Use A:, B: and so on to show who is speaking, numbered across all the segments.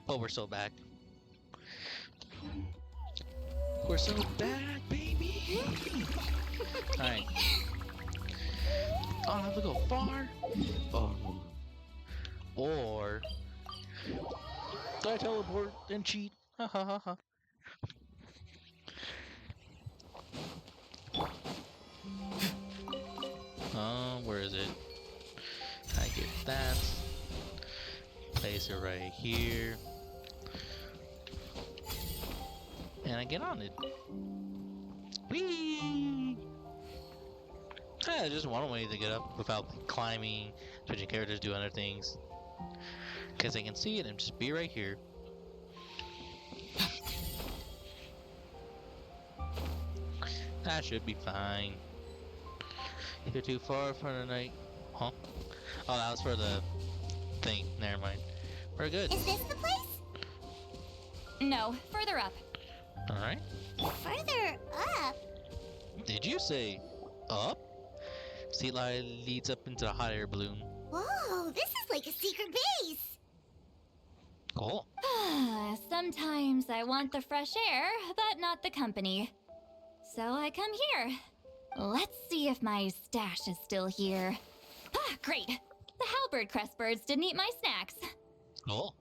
A: But we're so back. We're so back, baby! Alright. I don't have to go far. Oh. Or do I teleport and cheat? Ha ha ha ha. Where is it? I get that. Place it right here. And I get on it. Whee! Just one way to get up without like, climbing, switching characters, doing other things. Because I can see it and just be right here. That should be fine. You're too far for the night. Huh? Oh, that was for the thing. Never mind. We're good.
B: Is this the place?
C: No, further up.
A: Alright.
B: Further up?
A: Did you say up? Sea line leads up into a hot air balloon.
B: Whoa, this is like a secret base.
A: Cool.
C: Sometimes I want the fresh air, but not the company. So I come here. Let's see if my stash is still here. Ah, great. The halberd crest birds didn't eat my snacks.
A: Cool.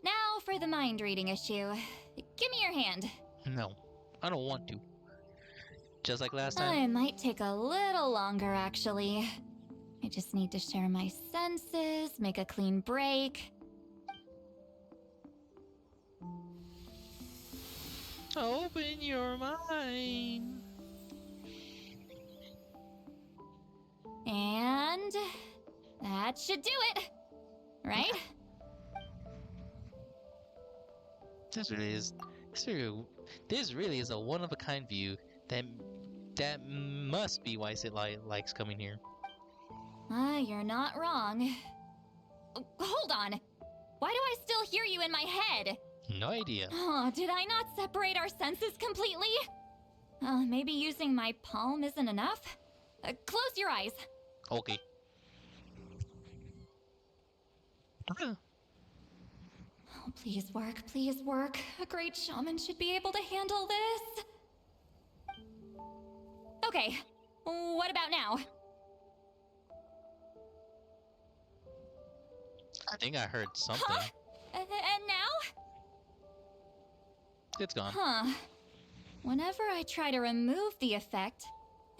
C: Now for the mind reading issue. Give me your hand.
A: No, I don't want to. Just like last
C: I
A: time.
C: might take a little longer, actually. I just need to share my senses, make a clean break.
A: Open your mind.
C: And that should do it. Right?
A: This really is a one-of-a-kind view. That must be why Sid likes coming here.
C: You're not wrong. Hold on. Why do I still hear you in my head?
A: No idea.
C: Oh, did I not separate our senses completely? Maybe using my palm isn't enough? Close your eyes.
A: Okay.
C: Oh, please work, please work. A great shaman should be able to handle this. Okay, what about now?
A: I think I heard something.
C: Huh? And now?
A: It's gone.
C: Huh. Whenever I try to remove the effect,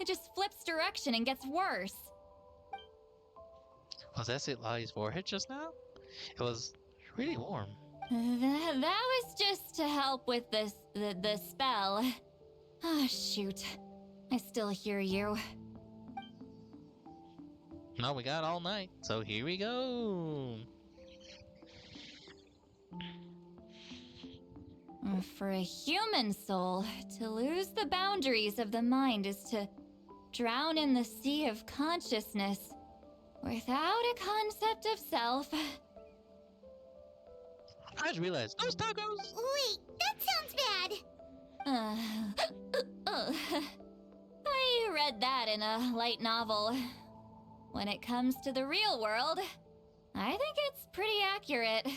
C: it just flips direction and gets worse.
A: Was that Sidlai's forehead just now? It was really warm.
C: That was just to help with the spell. Ah, shoot. I still hear you.
A: No, we got all night, so here we go.
C: For a human soul, to lose the boundaries of the mind is to drown in the sea of consciousness without a concept of self.
A: I just realized those tacos.
B: Wait, that sounds bad.
C: I read that in a light novel. When it comes to the real world, I think it's pretty accurate.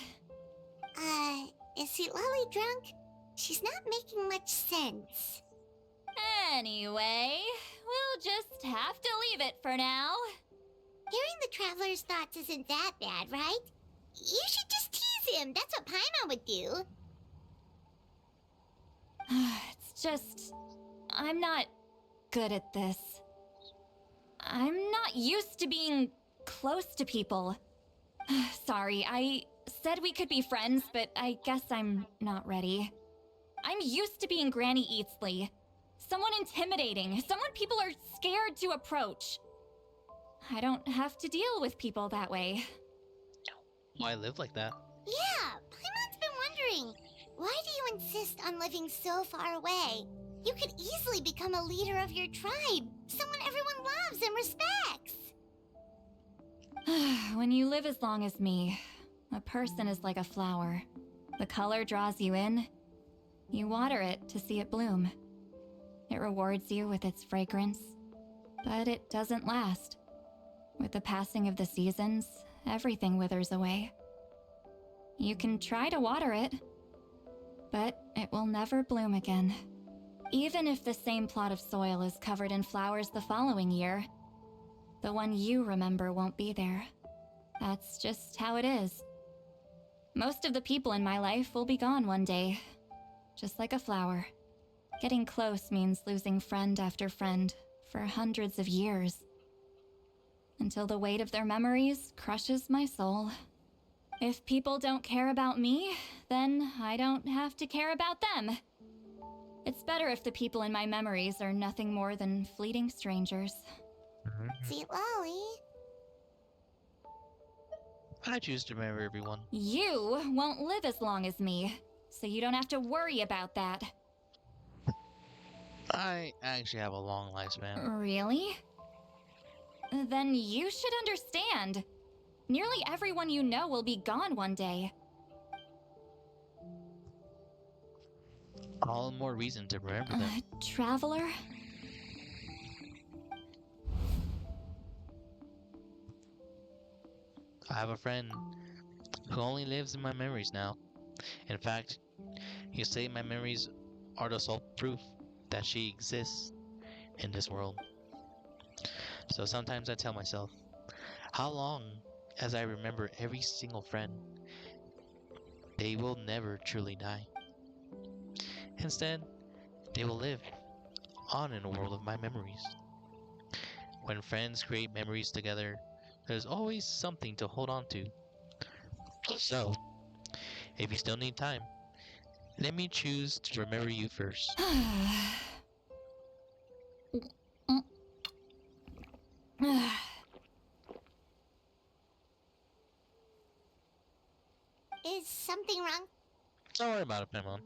B: Is Lolly drunk? She's not making much sense.
C: Anyway, we'll just have to leave it for now.
B: Hearing the traveler's thoughts isn't that bad, right? You should just tease him. That's what Paimon would do.
C: It's just... I'm not good at this. I'm not used to being close to people. Sorry, I said we could be friends, but I guess I'm not ready. I'm used to being Granny Eatsley. Someone intimidating, someone people are scared to approach. I don't have to deal with people that way.
A: Why live like that?
B: Yeah, Paimon's been wondering. Why do you insist on living so far away? You could easily become a leader of your tribe. Someone everyone loves and respects.
C: When you live as long as me, a person is like a flower. The color draws you in. You water it to see it bloom. It rewards you with its fragrance, but it doesn't last. With the passing of the seasons, everything withers away. You can try to water it, but it will never bloom again. Even if the same plot of soil is covered in flowers the following year, the one you remember won't be there. That's just how it is. Most of the people in my life will be gone one day, just like a flower. Getting close means losing friend after friend for hundreds of years, until the weight of their memories crushes my soul. If people don't care about me, then I don't have to care about them. It's better if the people in my memories are nothing more than fleeting strangers.
B: Sweet Lolly.
A: I choose to remember everyone.
C: You won't live as long as me, so you don't have to worry about that.
A: I actually have a long lifespan.
C: Really? Then you should understand. Nearly everyone you know will be gone one day.
A: All the more reason to remember them.
C: Traveler?
A: I have a friend who only lives in my memories now. In fact, you say my memories are the sole proof that she exists in this world. So sometimes I tell myself, how long as I remember every single friend, they will never truly die. Instead, they will live on in a world of my memories. When friends create memories together, there's always something to hold on to. So, if you still need time, let me choose to remember you first.
B: Is something wrong?
A: Don't worry about it, Pamela.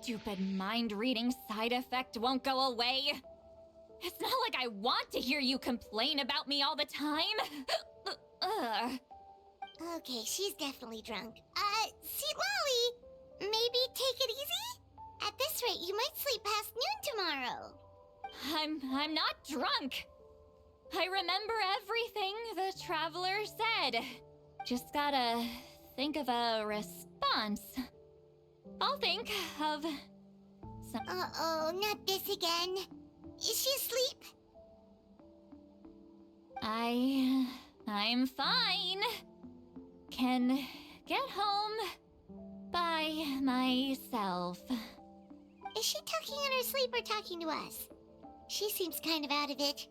C: Stupid mind-reading side effect won't go away. It's not like I want to hear you complain about me all the time.
B: Okay, she's definitely drunk. Sweet Lolly, maybe take it easy? At this rate, you might sleep past noon tomorrow.
C: I'm not drunk. I remember everything the traveler said. Just gotta think of a response. I'll think of some...
B: Uh-oh, not this again. Is she asleep?
C: I'm fine. Can get home by myself.
B: Is she talking in her sleep or talking to us? She seems kind of out of it.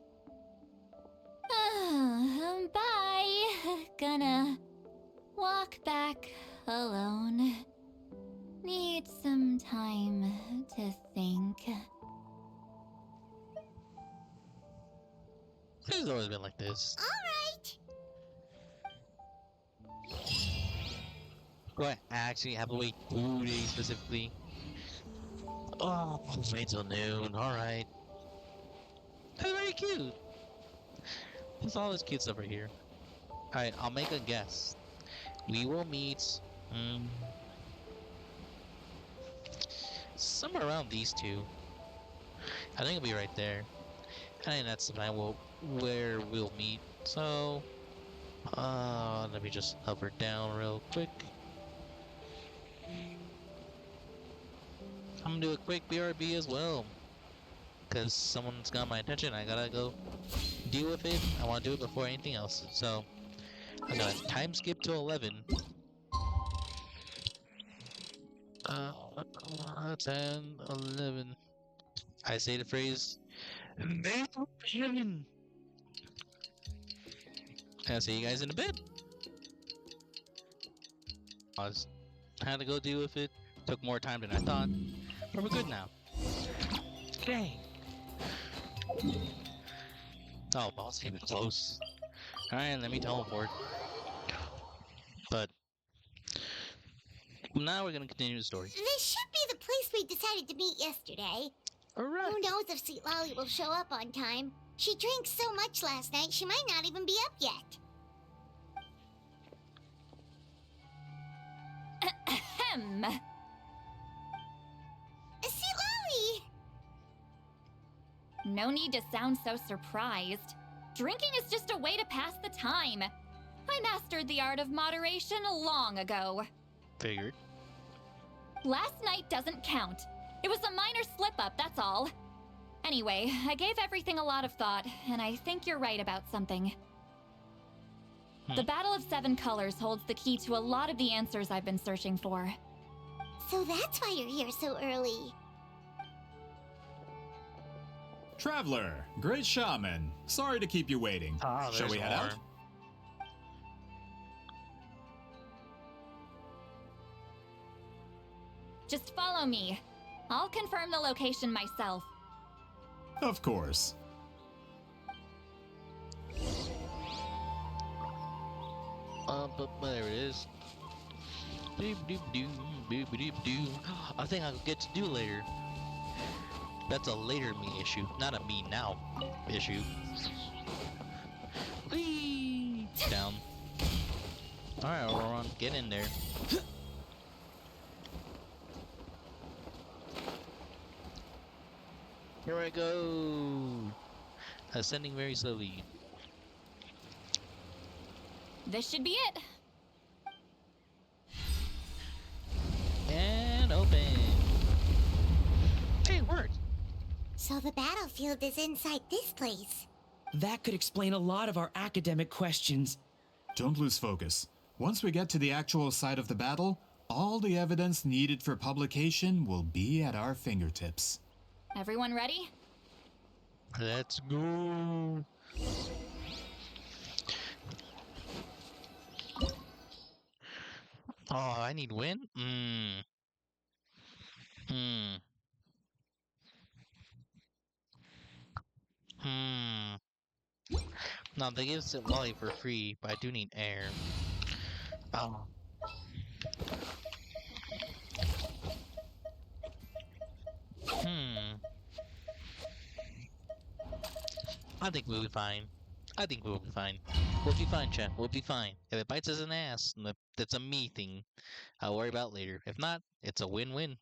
C: Bye. Gonna walk back alone. Need some time to think.
A: It's always been like this.
B: Alright.
A: Do I actually have to wait 2 days specifically? Oh, wait till noon. Alright. That's very cute. There's all this cute stuff right here. Alright, I'll make a guess. We will meet somewhere around these two. I think it'll be right there. I think that's the time where we'll meet. So, let me just hover down real quick. I'm gonna do a quick BRB as well, because someone's got my attention. I gotta go deal with it. I want to do it before anything else. So, I'm gonna time skip to 11. 10, 11. I say the phrase, "Man." I'll see you guys in a bit. I had to go deal with it. Took more time than I thought. But we're good now. Dang. Oh, boss came close. Alright, let me teleport. But now we're gonna continue the story.
B: This should be the place we decided to meet yesterday.
A: Alright.
B: Who knows if Sweet Lolly will show up on time? She drank so much last night, she might not even be up yet.
C: Ahem.
B: Sweet Lolly!
C: No need to sound so surprised. Drinking is just a way to pass the time. I mastered the art of moderation long ago.
A: Figured.
C: Last night doesn't count. It was a minor slip-up, that's all. Anyway, I gave everything a lot of thought, and I think you're right about something. The Battle of Seven Colors holds the key to a lot of the answers I've been searching for.
B: So that's why you're here so early.
D: Traveler, great shaman. Sorry to keep you waiting. Shall we head out?
C: Just follow me. I'll confirm the location myself.
D: Of course.
A: But there it is. Doop doop doo, boop doop doo. I think I'll get to do later. That's a later me issue, not a me now issue. Whee! Down. Alright, Auron, get in there. Here I go! Ascending very slowly.
C: This should be it.
A: And open. Hey, it worked!
B: So the battlefield is inside this place.
E: That could explain a lot of our academic questions.
D: Don't lose focus. Once we get to the actual site of the battle, all the evidence needed for publication will be at our fingertips.
C: Everyone ready?
A: Let's go! Oh, I need wind? No, they give us volley for free, but I do need air. Oh. I think we'll be fine. I think we'll be fine. We'll be fine, chat. We'll be fine. If it bites us in the ass, that's a me thing. I'll worry about later. If not, it's a win-win.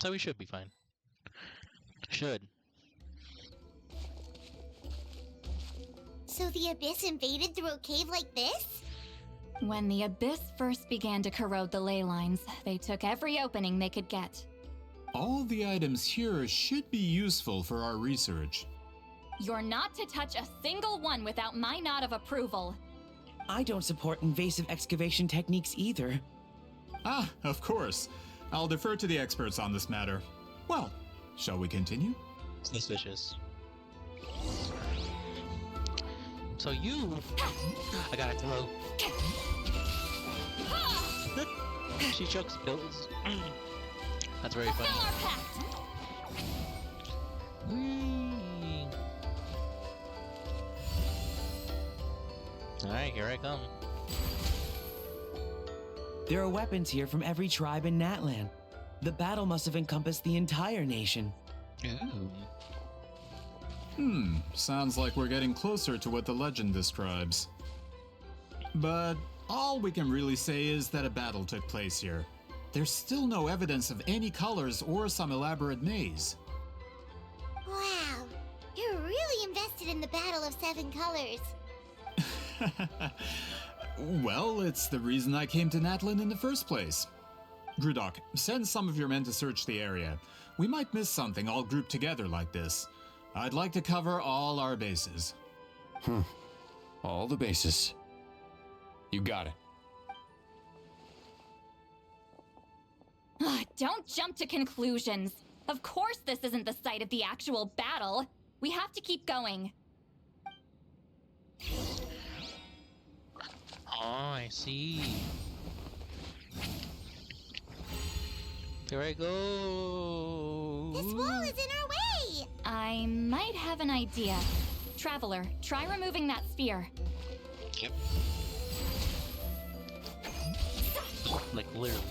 A: So we should be fine. Should.
B: So the Abyss invaded through a cave like this?
C: When the Abyss first began to corrode the ley lines, they took every opening they could get.
D: All the items here should be useful for our research.
C: You're not to touch a single one without my nod of approval.
E: I don't support invasive excavation techniques either.
D: Ah, of course. I'll defer to the experts on this matter. Well, shall we continue?
A: Suspicious. So you... I got a glow. She chokes bills. That's very funny.
C: Fulfill our pact!
A: Whee! Alright, here I come.
E: There are weapons here from every tribe in Natlan. The battle must have encompassed the entire nation.
A: Ooh.
D: Sounds like we're getting closer to what the legend describes. But all we can really say is that a battle took place here. There's still no evidence of any colors or some elaborate maze.
B: Wow, you're really invested in the Battle of Seven Colors.
D: Well, it's the reason I came to Natlan in the first place. Grudok, send some of your men to search the area. We might miss something all grouped together like this. I'd like to cover all our bases.
F: All the bases. You got it.
C: Don't jump to conclusions. Of course this isn't the site of the actual battle. We have to keep going.
A: Oh, I see. Here I go.
B: This wall is in our way!
C: I might have an idea. Traveler, try removing that sphere.
A: Yep. Like literally.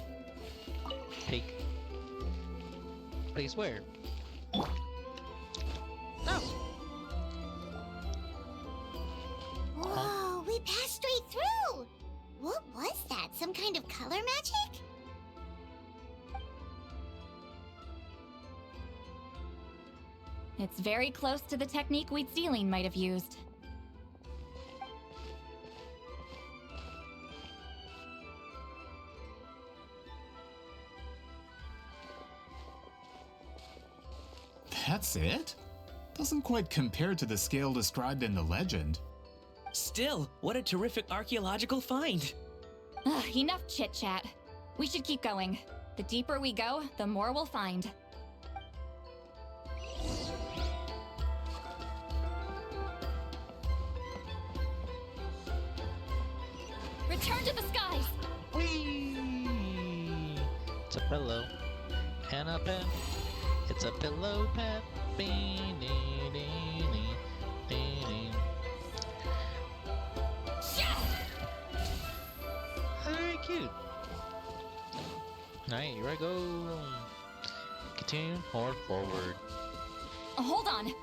A: Take. Place where? No.
B: Whoa, we passed straight through! What was that? Some kind of color magic?
C: It's very close to the technique Wheatsealing might have used.
D: That's it? Doesn't quite compare to the scale described in the legend.
E: Still, what a terrific archaeological find.
C: Ugh, enough chit-chat. We should keep going. The deeper we go, the more we'll find. Return to the skies!
A: Whee! It's a pillow and a pen. It's a pillow pet. Very cute. Alright, here I go. Continue or forward.
C: Hold on.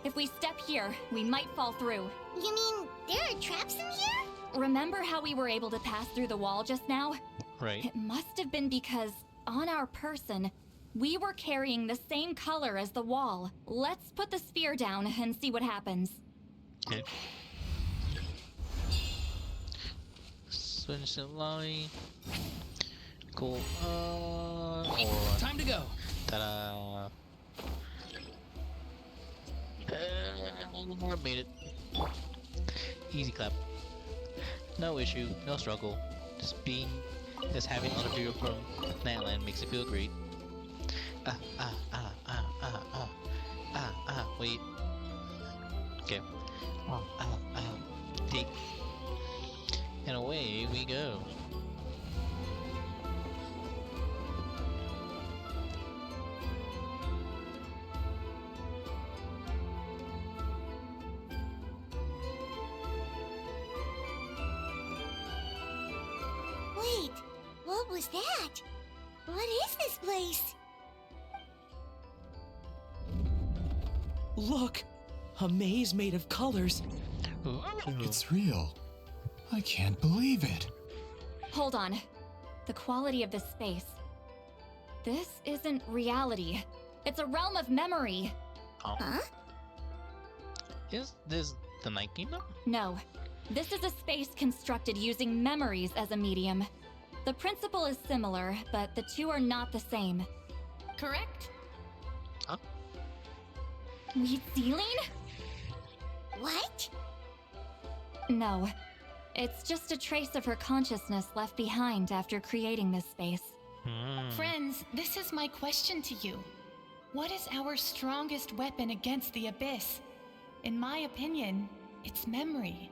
C: If we step here, we might fall through.
B: You mean there are traps in here?
C: Remember how we were able to pass through the wall just now?
A: Right.
C: It must have been because, on our person, we were carrying the same color as the wall. Let's put the sphere down and see what happens.
A: Okay. Switch to lolly. Cool. Or
E: Time to go.
A: ta-da. Made it. Easy clap. No issue, no struggle. Just having other people from Natland makes it feel great. Wait. Okay. Take. And away we go.
B: Wait, what was that? What is this place?
E: Look, a maze made of colors.
D: It's real. I can't believe it.
C: Hold on. The quality of this space. This isn't reality. It's a realm of memory.
B: Huh?
A: Is this the Night Kingdom?
C: No. This is a space constructed using memories as a medium. The principle is similar, but the two are not the same.
G: Correct?
A: Huh?
C: Wheatsealing?
B: What?
C: No. It's just a trace of her consciousness left behind after creating this space.
G: Friends, this is my question to you. What is our strongest weapon against the Abyss? In my opinion, it's memory.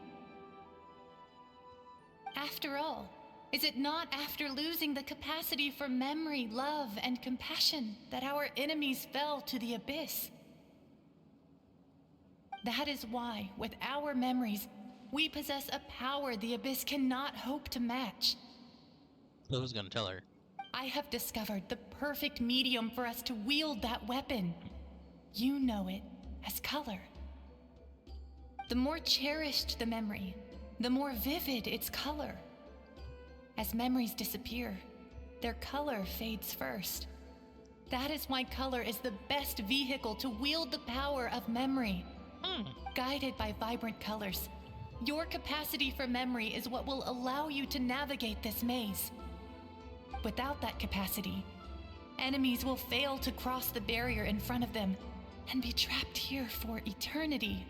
G: After all, is it not after losing the capacity for memory, love, and compassion that our enemies fell to the Abyss? That is why, with our memories, we possess a power the Abyss cannot hope to match.
A: So who's gonna tell her?
G: I have discovered the perfect medium for us to wield that weapon. You know it as color. The more cherished the memory, the more vivid its color. As memories disappear, their color fades first. That is why color is the best vehicle to wield the power of memory. Guided by vibrant colors, your capacity for memory is what will allow you to navigate this maze. Without that capacity, enemies will fail to cross the barrier in front of them and be trapped here for eternity.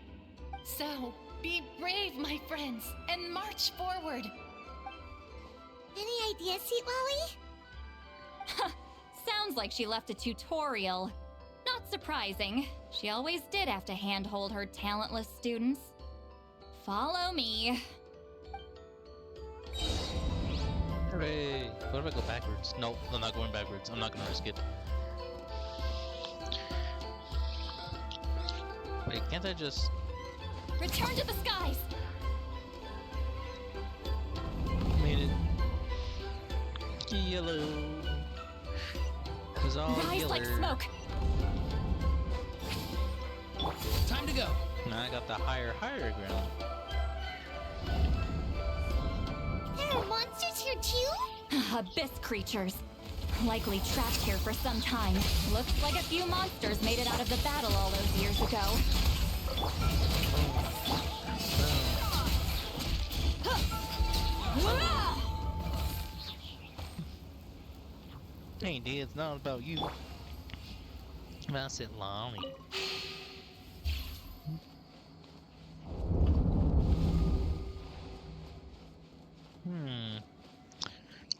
G: So, be brave, my friends, and march forward.
B: Any ideas, Sweet Lolly?
C: Sounds like she left a tutorial. Not surprising. She always did have to handhold her talentless students. Follow me.
A: Hooray! What if I go backwards? No, I'm not going backwards. I'm not gonna risk it. Wait, can't I just...
C: Return to the skies!
A: Made it. Yellow. It's all
C: Rise
A: yellow.
C: like smoke!
E: Time to go.
A: Now I got the higher ground.
B: There are monsters here too?
C: Abyss creatures. Likely trapped here for some time. Looks like a few monsters made it out of the battle all those years ago. go.
A: Hey, dude, it's not about you. That's it, Lonnie.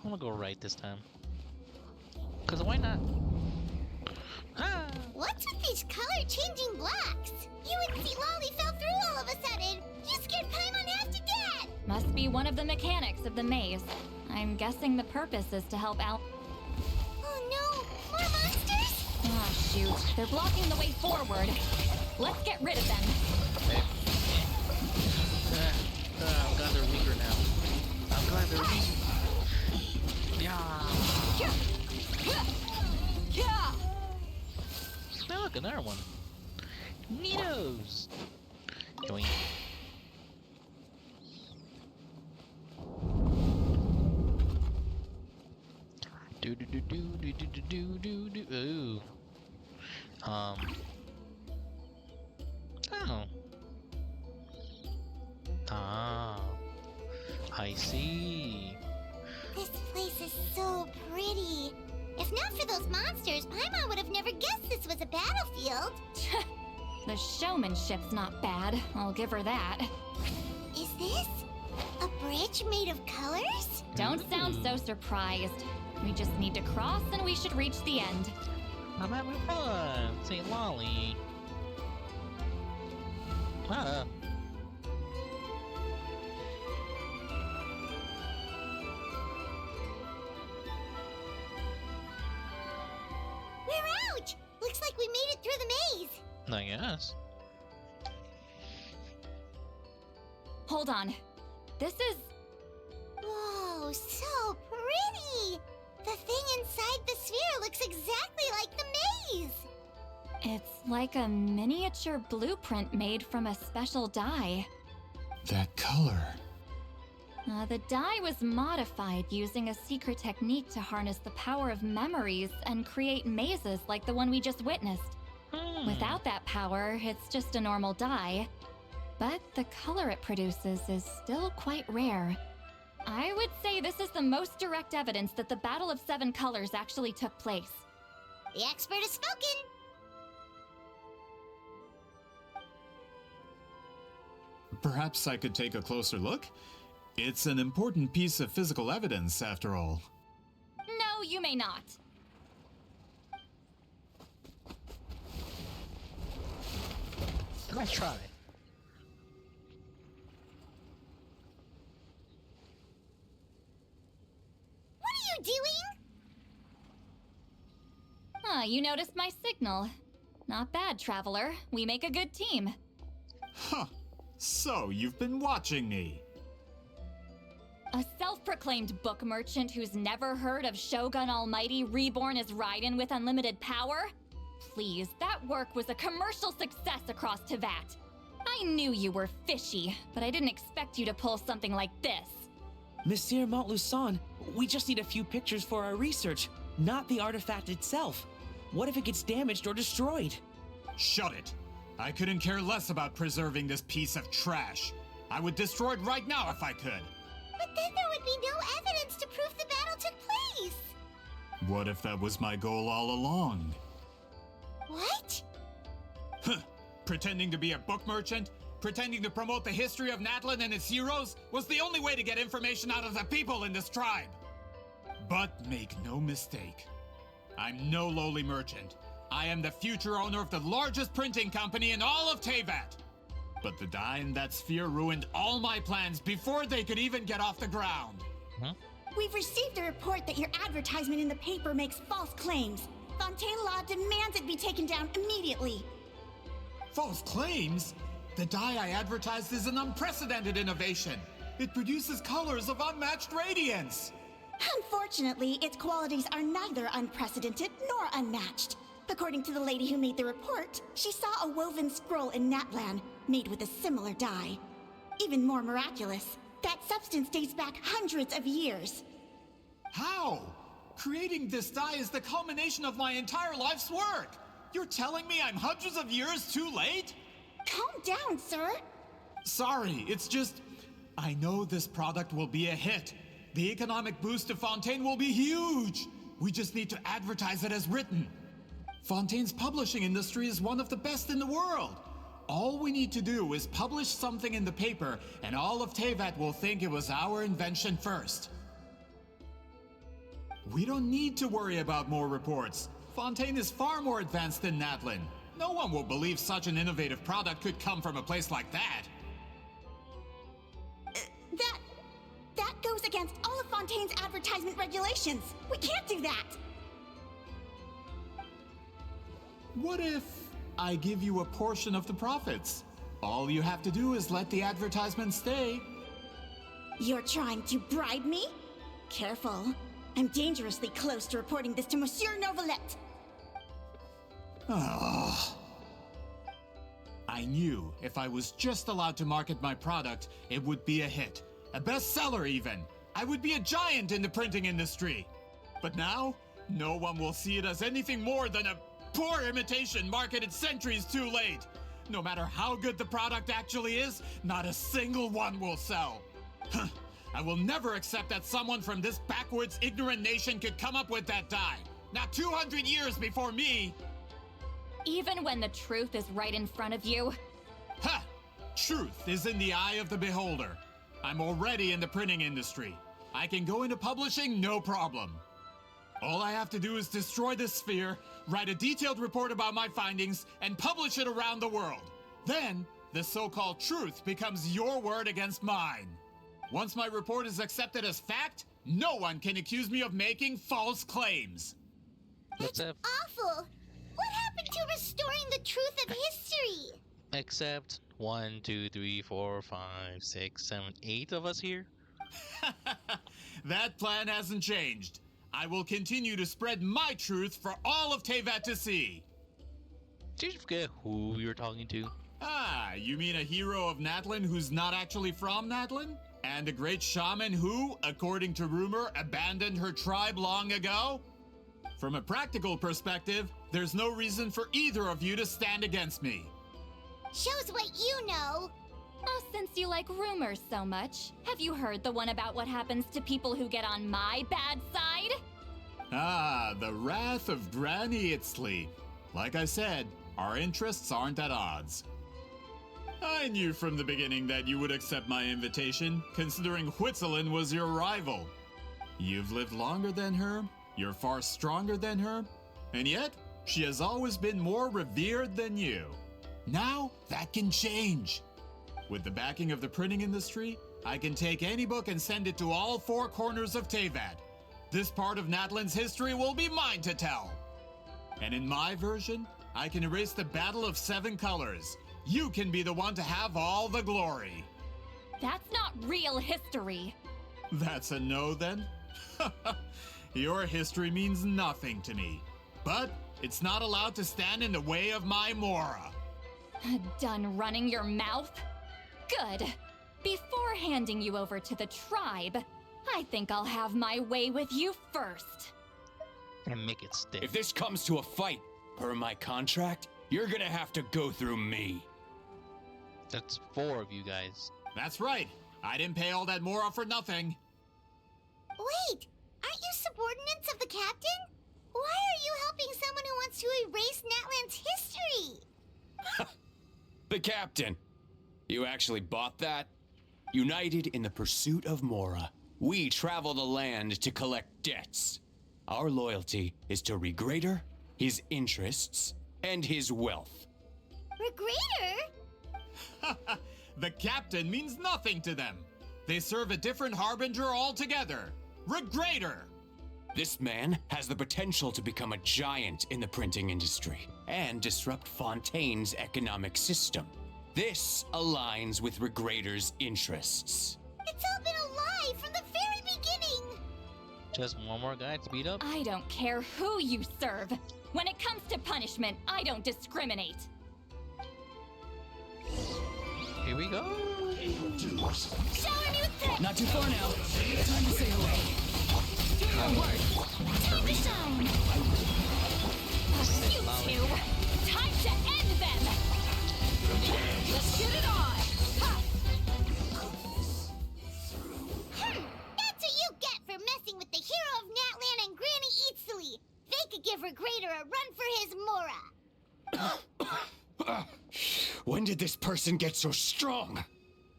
A: I'm gonna go right this time. Cause why not? Ah!
B: What's with these color-changing blocks? UNC Lolly fell through all of a sudden. You scared Paimon half to death.
C: Must be one of the mechanics of the maze. I'm guessing the purpose is to help Al.
B: Oh no, more monsters?
C: Oh shoot, they're blocking the way forward. Let's get rid of them.
A: I'm glad they're weaker now. I'm glad they're weak. Yeah. Now look, another one. Neatos. Join. Do do do do do do do do do. Ooh. Oh. Ah. I see.
B: This place is so pretty. If not for those monsters, Paimon would have never guessed this was a battlefield.
C: The showmanship's not bad, I'll give her that.
B: Is this a bridge made of colors?
C: Don't sound so surprised. We just need to cross and we should reach the end.
A: I'm having fun. St. Lolly. Ah.
B: We're out! Looks like we made it through the maze.
A: I guess.
C: Hold on. This is...
B: Whoa, so pretty! The thing inside the sphere looks exactly like the maze!
C: It's like a miniature blueprint made from a special dye.
D: That color.
C: The dye was modified using a secret technique to harness the power of memories and create mazes like the one we just witnessed. Without that power, it's just a normal dye. But the color it produces is still quite rare. I would say this is the most direct evidence that the Battle of Seven Colors actually took place.
B: The expert has spoken!
D: Perhaps I could take a closer look? It's an important piece of physical evidence, after all.
C: No, you may not.
A: Let's try.
B: What are you doing?
C: Ah, you noticed my signal. Not bad, Traveler. We make a good team.
D: Huh. So, you've been watching me.
C: A self-proclaimed book merchant who's never heard of Shogun Almighty reborn as Raiden with unlimited power? Please, that work was a commercial success across Teyvat. I knew you were fishy, but I didn't expect you to pull something like this.
E: Monsieur Montluçon, we just need a few pictures for our research, not the artifact itself. What if it gets damaged or destroyed?
D: Shut it! I couldn't care less about preserving this piece of trash. I would destroy it right now if I could.
B: But then there would be no evidence to prove the battle took place!
D: What if that was my goal all along?
B: What?
D: Huh. Pretending to be a book merchant, pretending to promote the history of Natlan and its heroes, was the only way to get information out of the people in this tribe. But make no mistake, I'm no lowly merchant. I am the future owner of the largest printing company in all of Teyvat. But the dye in that sphere ruined all my plans before they could even get off the ground.
A: Huh?
H: We've received a report that your advertisement in the paper makes false claims. Fontaine Law demands it be taken down immediately.
D: False claims? The dye I advertised is an unprecedented innovation. It produces colors of unmatched radiance.
H: Unfortunately, its qualities are neither unprecedented nor unmatched. According to the lady who made the report, she saw a woven scroll in Natlan made with a similar dye. Even more miraculous, that substance dates back hundreds of years.
D: How? Creating this dye is the culmination of my entire life's work. You're telling me I'm hundreds of years too late?
H: Calm down, sir.
D: Sorry, it's just... I know this product will be a hit. The economic boost to Fontaine will be huge. We just need to advertise it as written. Fontaine's publishing industry is one of the best in the world. All we need to do is publish something in the paper, and all of Teyvat will think it was our invention first. We don't need to worry about more reports. Fontaine is far more advanced than Natlin. No one will believe such an innovative product could come from a place like that.
H: That goes against all of Fontaine's advertisement regulations. We can't do that.
D: What if I give you a portion of the profits? All you have to do is let the advertisement stay.
H: You're trying to bribe me? Careful. I'm dangerously close to reporting this to Monsieur Novelette.
D: Oh. I knew if I was just allowed to market my product, it would be a hit. A bestseller even. I would be a giant in the printing industry. But now, no one will see it as anything more than a poor imitation marketed centuries too late. No matter how good the product actually is, not a single one will sell. I will never accept that someone from this backwoods, ignorant nation could come up with that dye. Not 200 years before me.
C: Even when the truth is right in front of you.
D: Ha! Truth is in the eye of the beholder. I'm already in the printing industry. I can go into publishing, no problem. All I have to do is destroy this sphere, write a detailed report about my findings, and publish it around the world. Then, the so-called truth becomes your word against mine. Once my report is accepted as fact, no one can accuse me of making false claims.
A: That's it.
B: Awful. What happened to restoring the truth of history?
A: Except 1, 2, 3, 4, 5, 6, 7, 8 of us here.
D: That plan hasn't changed. I will continue to spread my truth for all of Teyvat to see.
A: Did you forget who we were talking to?
D: Ah, you mean a hero of Natlin who's not actually from Natlin? And a great shaman who, according to rumor, abandoned her tribe long ago? From a practical perspective, there's no reason for either of you to stand against me.
B: Shows what you know.
C: Oh, since you like rumors so much, have you heard the one about what happens to people who get on my bad side?
D: Ah, the wrath of Granny Itzley. Like I said, our interests aren't at odds. I knew from the beginning that you would accept my invitation, considering Huitzolin was your rival. You've lived longer than her, you're far stronger than her, and yet, she has always been more revered than you. Now, that can change. With the backing of the printing industry, I can take any book and send it to all 4 corners of Teyvat. This part of Natlin's history will be mine to tell. And in my version, I can erase the Battle of 7 Colors. You can be the one to have all the glory.
C: That's not real history.
D: That's a no then? Your history means nothing to me. But it's not allowed to stand in the way of my Mora.
C: Done running your mouth? Good. Before handing you over to the tribe, I think I'll have my way with you first.
A: And make it stick.
F: If this comes to a fight, per my contract, you're gonna have to go through me.
A: That's 4 of you guys.
D: That's right. I didn't pay all that Mora for nothing.
B: Wait, aren't you subordinates of the captain? Why are you helping someone who wants to erase Natlan's history?
F: The captain. You actually bought that? United in the pursuit of Mora, we travel the land to collect debts. Our loyalty is to Regrader, his interests, and his wealth.
B: Regrader?
D: The captain means nothing to them. They serve a different harbinger altogether. Regrader!
F: This man has the potential to become a giant in the printing industry and disrupt Fontaine's economic system. This aligns with Regrader's interests.
B: It's all been a lie from the very beginning.
A: Just one more guy to beat up?
C: I don't care who you serve. When it comes to punishment, I don't discriminate.
A: Here we go.
B: Show a new threat.
E: Not too far now. Time to say hello.
B: Time to shine.
C: You two! Time to end them! Let's get it on! Ha!
B: That's what you get for messing with the hero of Natlan and Granny Eatsley. They could give Regrader a run for his Mora.
F: When did this person get so strong?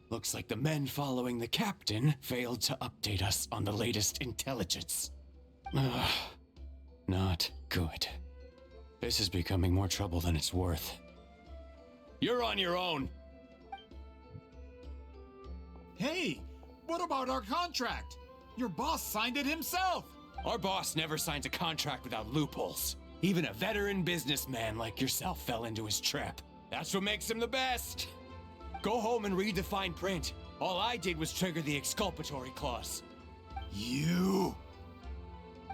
F: Looks like the men following the captain failed to update us on the latest intelligence. Not good. This is becoming more trouble than it's worth. You're on your own.
D: Hey, what about our contract? Your boss signed it himself.
F: Our boss never signs a contract without loopholes. Even a veteran businessman like yourself fell into his trap. That's what makes him the best. Go home and read the fine print. All I did was trigger the exculpatory clause.
D: You...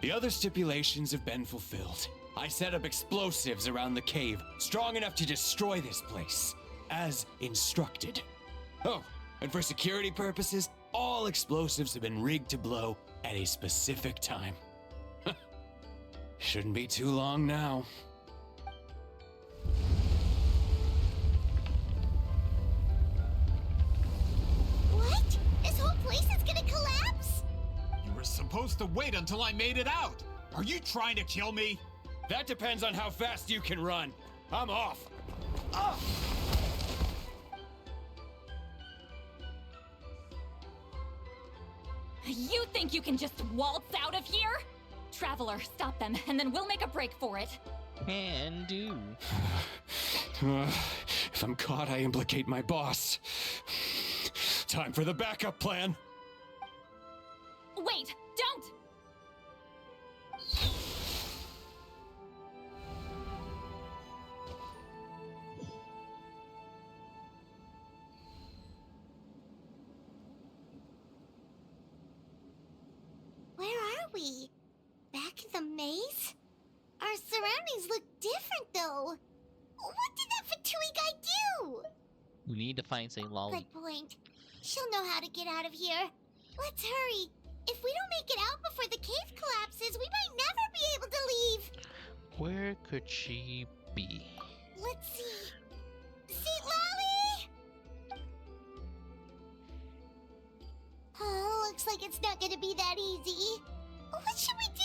F: The other stipulations have been fulfilled. I set up explosives around the cave, strong enough to destroy this place, as instructed. Oh, and for security purposes, all explosives have been rigged to blow at a specific time. Shouldn't be too long now.
B: What? This whole place is gonna collapse?
D: You were supposed to wait until I made it out. Are you trying to kill me?
F: That depends on how fast you can run. I'm off.
C: You think you can just waltz out of here? Traveler, stop them, and then we'll make a break for it.
A: Can do.
F: If I'm caught, I implicate my boss. Time for the backup plan.
C: Wait, don't!
B: Where are we? Back in the maze? Our surroundings look different, though. What did that Fatui guy do?
A: We need to find St. Lolly.
B: Good point. She'll know how to get out of here. Let's hurry. If we don't make it out before the cave collapses, we might never be able to leave.
A: Where could she be?
B: Let's see. St. Lolly! Oh, looks like it's not gonna be that easy. What should we do?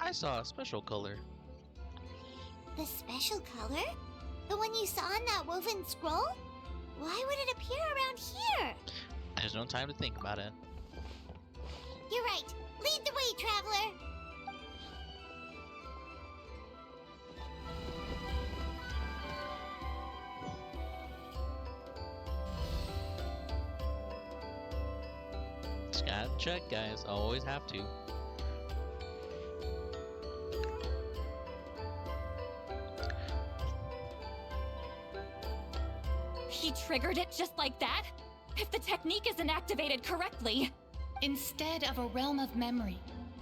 A: I saw a special color.
B: The special color? The one you saw in that woven scroll? Why would it appear around here?
A: There's no time to think about it.
B: You're right. Lead the way, traveler.
A: Just gotta check, guys. Always have to.
C: He triggered it just like that? If the technique isn't activated correctly...
G: Instead of a realm of memory,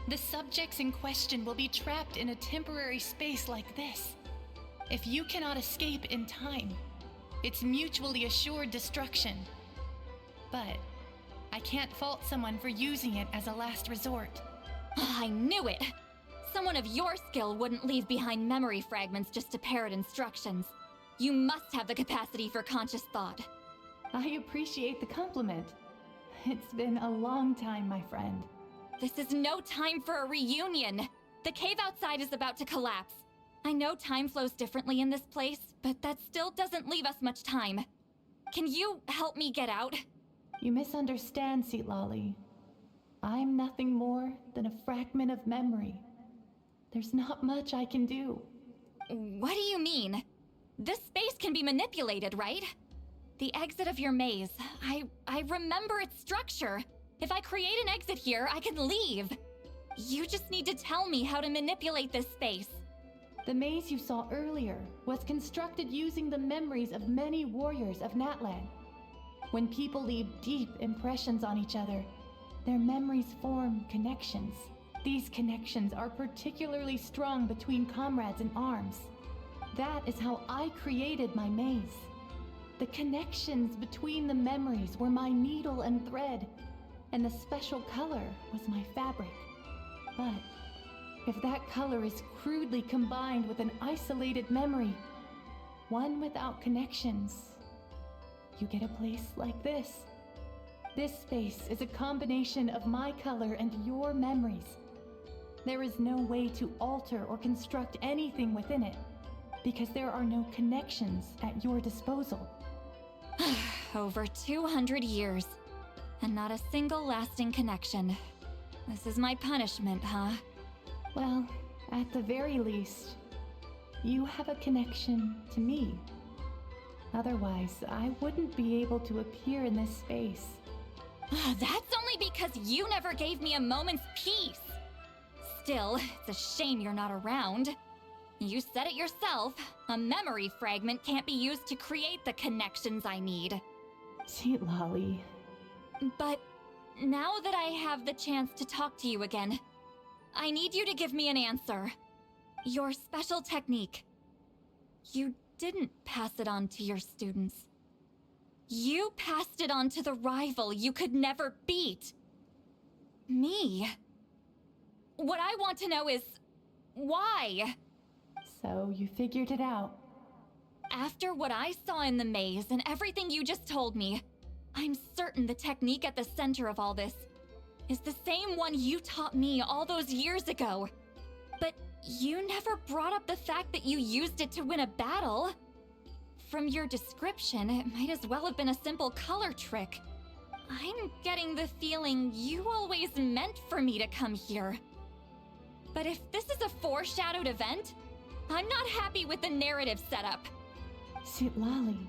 G: the subjects in question will be trapped in a temporary space like this. If you cannot escape in time, it's mutually assured destruction. But I can't fault someone for using it as a last resort.
C: I knew it! Someone of your skill wouldn't leave behind memory fragments just to parrot instructions. You must have the capacity for conscious thought.
G: I appreciate the compliment. It's been a long time, my friend.
C: This is no time for a reunion. The cave outside is about to collapse. I know time flows differently in this place, but that still doesn't leave us much time. Can you help me get out?
G: You misunderstand, Lolly. I'm nothing more than a fragment of memory. There's not much I can do.
C: What do you mean? This space can be manipulated, right? The exit of your maze. I remember its structure. If I create an exit here, I can leave. You just need to tell me how to manipulate this space.
G: The maze you saw earlier was constructed using the memories of many warriors of Natlan. When people leave deep impressions on each other, their memories form connections. These connections are particularly strong between comrades in arms. That is how I created my maze. The connections between the memories were my needle and thread, and the special color was my fabric. But if that color is crudely combined with an isolated memory, one without connections, you get a place like this. This space is a combination of my color and your memories. There is no way to alter or construct anything within it, because there are no connections at your disposal.
C: Over 200 years, and not a single lasting connection. This is my punishment, huh?
G: Well, at the very least, you have a connection to me. Otherwise, I wouldn't be able to appear in this space.
C: That's only because you never gave me a moment's peace. Still, it's a shame you're not around. You said it yourself. A memory fragment can't be used to create the connections I need.
G: Sweet Lolly.
C: But now that I have the chance to talk to you again, I need you to give me an answer. Your special technique. You didn't pass it on to your students. You passed it on to the rival you could never beat. Me. What I want to know is, why?
G: So you figured it out.
C: After what I saw in the maze and everything you just told me, I'm certain the technique at the center of all this is the same one you taught me all those years ago. But you never brought up the fact that you used it to win a battle. From your description, it might as well have been a simple color trick. I'm getting the feeling you always meant for me to come here. But if this is a foreshadowed event, I'm not happy with the narrative setup.
G: Sweet Lolly,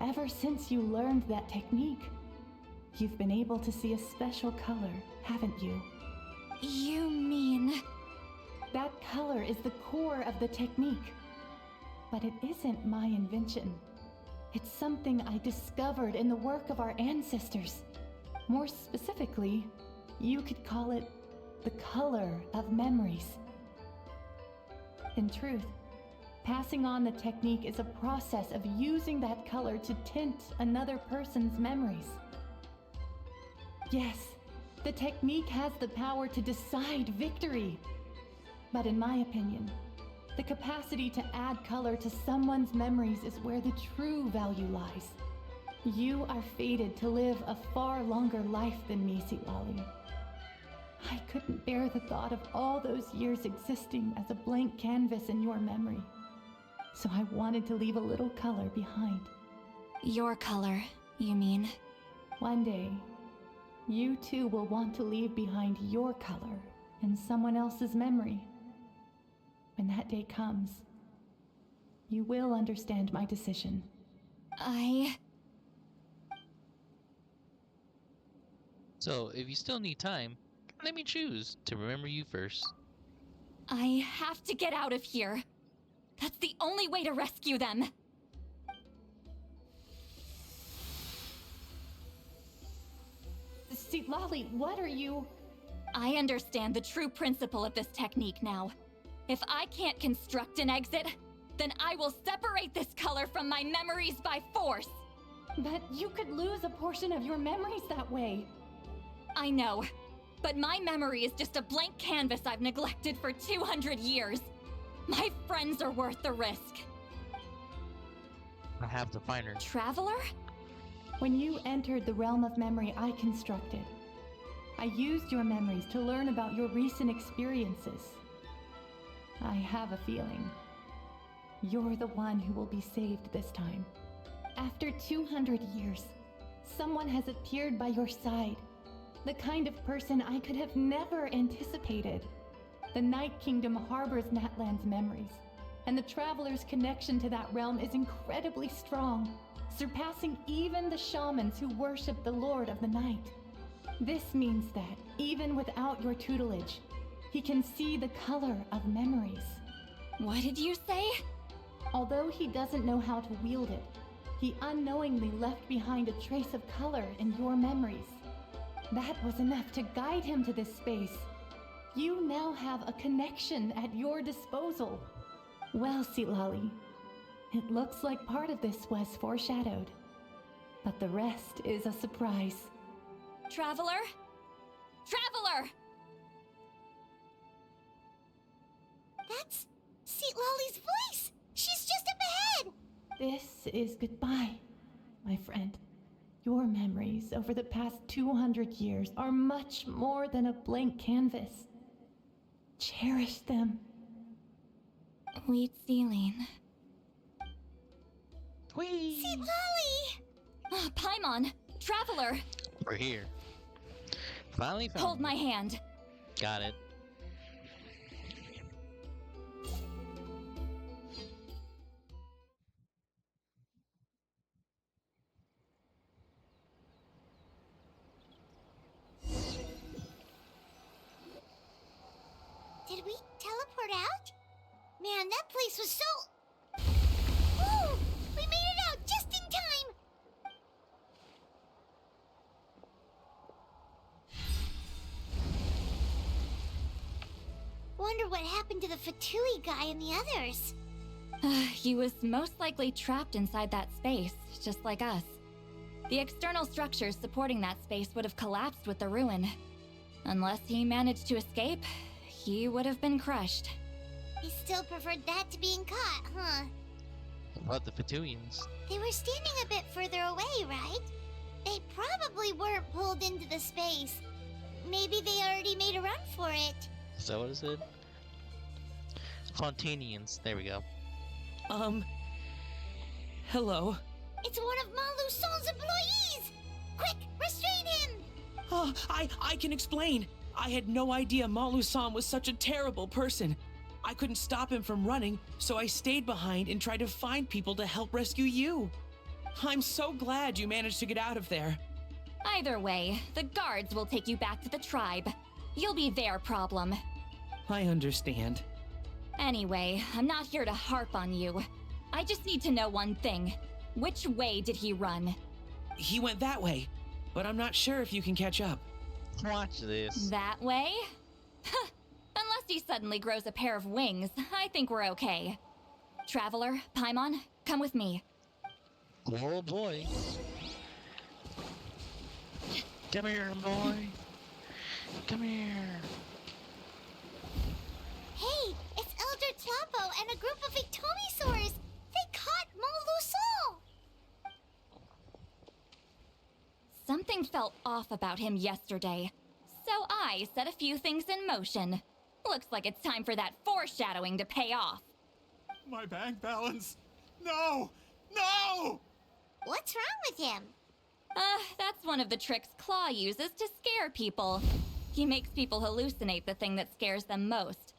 G: ever since you learned that technique, you've been able to see a special color, haven't you?
C: You mean...
G: That color is the core of the technique. But it isn't my invention. It's something I discovered in the work of our ancestors. More specifically, you could call it the color of memories. In truth, passing on the technique is a process of using that color to tint another person's memories. Yes, the technique has the power to decide victory. But in my opinion, the capacity to add color to someone's memories is where the true value lies. You are fated to live a far longer life than me, Sweet Lolly. I couldn't bear the thought of all those years existing as a blank canvas in your memory. So I wanted to leave a little color behind.
C: Your color, you mean?
G: One day, you too will want to leave behind your color in someone else's memory. When that day comes, you will understand my decision.
A: So, if you still need time, let me choose to remember you first.
C: I have to get out of here. That's the only way to rescue them.
G: Sweet Lolly, what are you...
C: I understand the true principle of this technique now. If I can't construct an exit, then I will separate this color from my memories by force.
G: But you could lose a portion of your memories that way.
C: I know, but my memory is just a blank canvas I've neglected for 200 years. My friends are worth the risk.
A: I have to find her.
C: Traveler?
G: When you entered the realm of memory I constructed, I used your memories to learn about your recent experiences. I have a feeling you're the one who will be saved this time. After 200 years, someone has appeared by your side. The kind of person I could have never anticipated. The Night Kingdom harbors Natlan's memories, and the Traveler's connection to that realm is incredibly strong, surpassing even the shamans who worship the Lord of the Night. This means that, even without your tutelage, he can see the color of memories.
C: What did you say?
G: Although he doesn't know how to wield it, he unknowingly left behind a trace of color in your memories. That was enough to guide him to this space. You now have a connection at your disposal. Well, Sweet Lolly, it looks like part of this was foreshadowed, but the rest is a surprise.
C: Traveler? Traveler!
B: That's Seat Lolly's voice! She's just up ahead!
G: This is goodbye, my friend. Your memories over the past 200 years are much more than a blank canvas. Cherish them.
C: Wheat ceiling.
A: Whee!
B: Seat Lolly!
C: Paimon! Traveler!
A: We're here. Finally found
C: Hold
A: you.
C: my hand.
A: Got it.
B: Did we teleport out? Man, that place was so... Woo! We made it out just in time! Wonder what happened to the Fatui guy and the others.
C: He was most likely trapped inside that space, just like us. The external structures supporting that space would have collapsed with the ruin. Unless he managed to escape, he would have been crushed.
B: He still preferred that to being caught, huh?
A: What about the Fatuians?
B: They were standing a bit further away, right? They probably weren't pulled into the space. Maybe they already made a run for it.
A: Is that what it said? Fontanians. There we go.
E: Hello.
B: It's one of Maluson's employees! Quick, restrain him!
E: Oh, I can explain. I had no idea Malu-san was such a terrible person. I couldn't stop him from running, so I stayed behind and tried to find people to help rescue you. I'm so glad you managed to get out of there.
C: Either way, the guards will take you back to the tribe. You'll be their problem.
E: I understand.
C: Anyway, I'm not here to harp on you. I just need to know one thing. Which way did he run?
E: He went that way, but I'm not sure if you can catch up.
A: Watch this.
C: That way? Unless he suddenly grows a pair of wings, I think we're okay. Traveler, Paimon, come with me.
A: Oh boy. Come here, boy. Come here.
B: Hey, it's Elder Tlapo and a group of Ictomisaurs! They caught Maluson!
C: Something felt off about him yesterday, so I set a few things in motion. Looks like it's time for that foreshadowing to pay off.
D: My bank balance. No! No!
B: What's wrong with him?
C: That's one of the tricks Claw uses to scare people. He makes people hallucinate the thing that scares them most.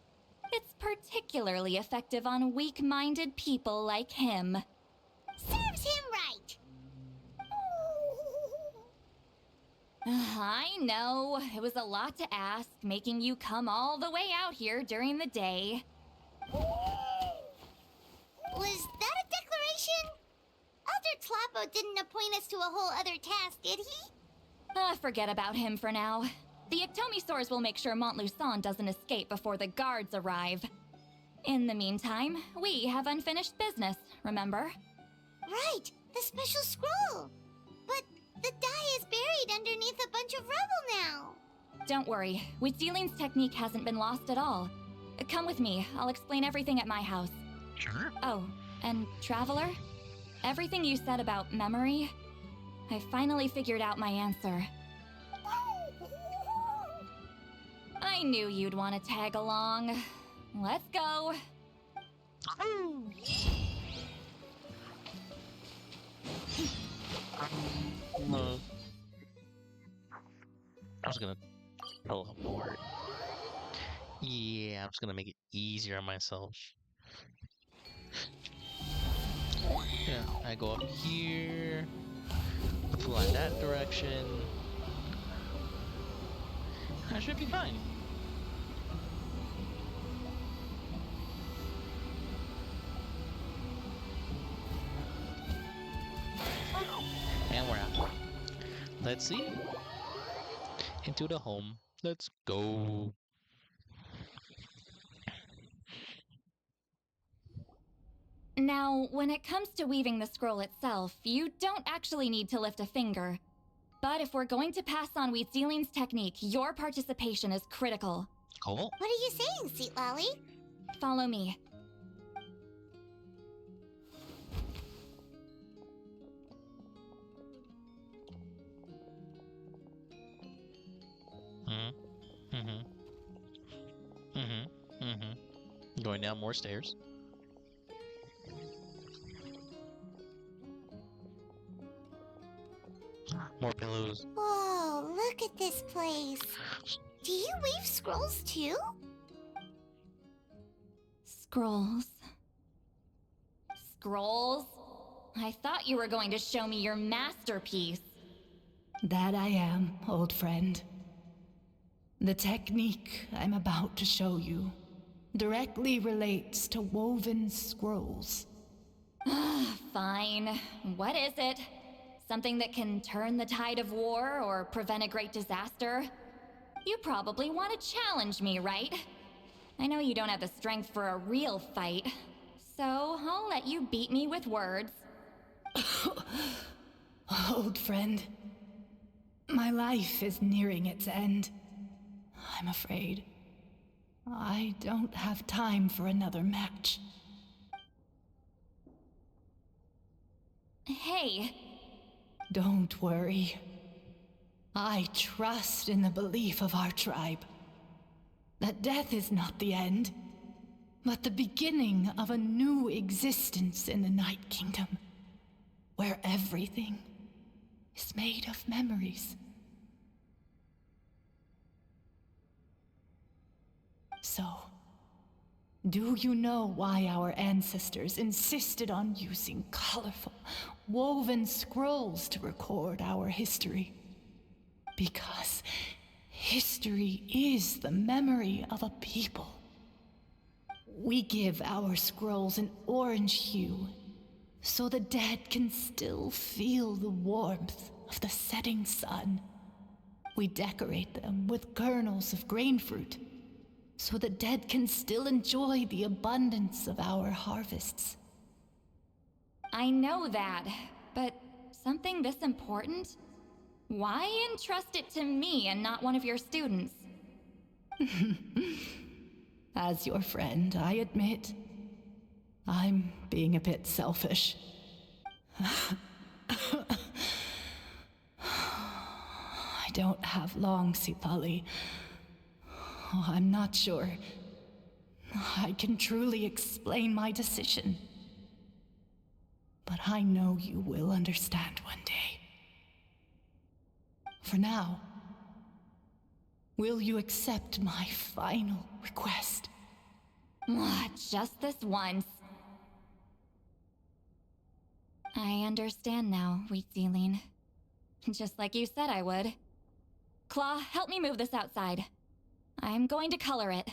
C: It's particularly effective on weak-minded people like him.
B: Serves him right!
C: I know, it was a lot to ask, making you come all the way out here during the day.
B: Was that a declaration? Elder Tlapo didn't appoint us to a whole other task, did he?
C: Forget about him for now. The Ictomisaurs will make sure Montluçon doesn't escape before the guards arrive. In the meantime, we have unfinished business, remember?
B: Right, the special scroll. But the die is buried underneath a bunch of rubble now.
C: Don't worry, Wheatzealing's technique hasn't been lost at all. Come with me, I'll explain everything at my house.
A: Sure.
C: Oh, and Traveler? Everything you said about memory, I finally figured out my answer. I knew you'd want to tag along. Let's go.
A: No. I was gonna teleport. Yeah, I'm just gonna make it easier on myself. Yeah, I go up here, fly that direction. I should be fine. And we're out. Let's see. Into the home. Let's go.
C: Now, when it comes to weaving the scroll itself, you don't actually need to lift a finger. But if we're going to pass on Wheatzealing's technique, your participation is critical.
A: Cool.
B: What are you saying, Seat Lolly?
C: Follow me.
A: Going down more stairs. More pillows.
B: Whoa, look at this place. Do you weave scrolls too?
C: Scrolls. Scrolls? I thought you were going to show me your masterpiece.
G: That I am, old friend. The technique I'm about to show you directly relates to woven scrolls.
C: Fine. What is it? Something that can turn the tide of war or prevent a great disaster? You probably want to challenge me, right? I know you don't have the strength for a real fight, so I'll let you beat me with words.
G: Old friend, my life is nearing its end. I'm afraid I don't have time for another match.
C: Hey.
G: Don't worry. I trust in the belief of our tribe that death is not the end, but the beginning of a new existence in the Night Kingdom, where everything is made of memories. So, do you know why our ancestors insisted on using colorful, woven scrolls to record our history? Because history is the memory of a people. We give our scrolls an orange hue, so the dead can still feel the warmth of the setting sun. We decorate them with kernels of grain fruit, so the dead can still enjoy the abundance of our harvests.
C: I know that, but something this important? Why entrust it to me and not one of your students?
G: As your friend, I admit, I'm being a bit selfish. I don't have long, Sipali. I'm not sure I can truly explain my decision. But I know you will understand one day. For now, will you accept my final request?
C: Just this once. I understand now, Wheat Zealine. Just like you said I would. Claw, help me move this outside. I'm going to color it.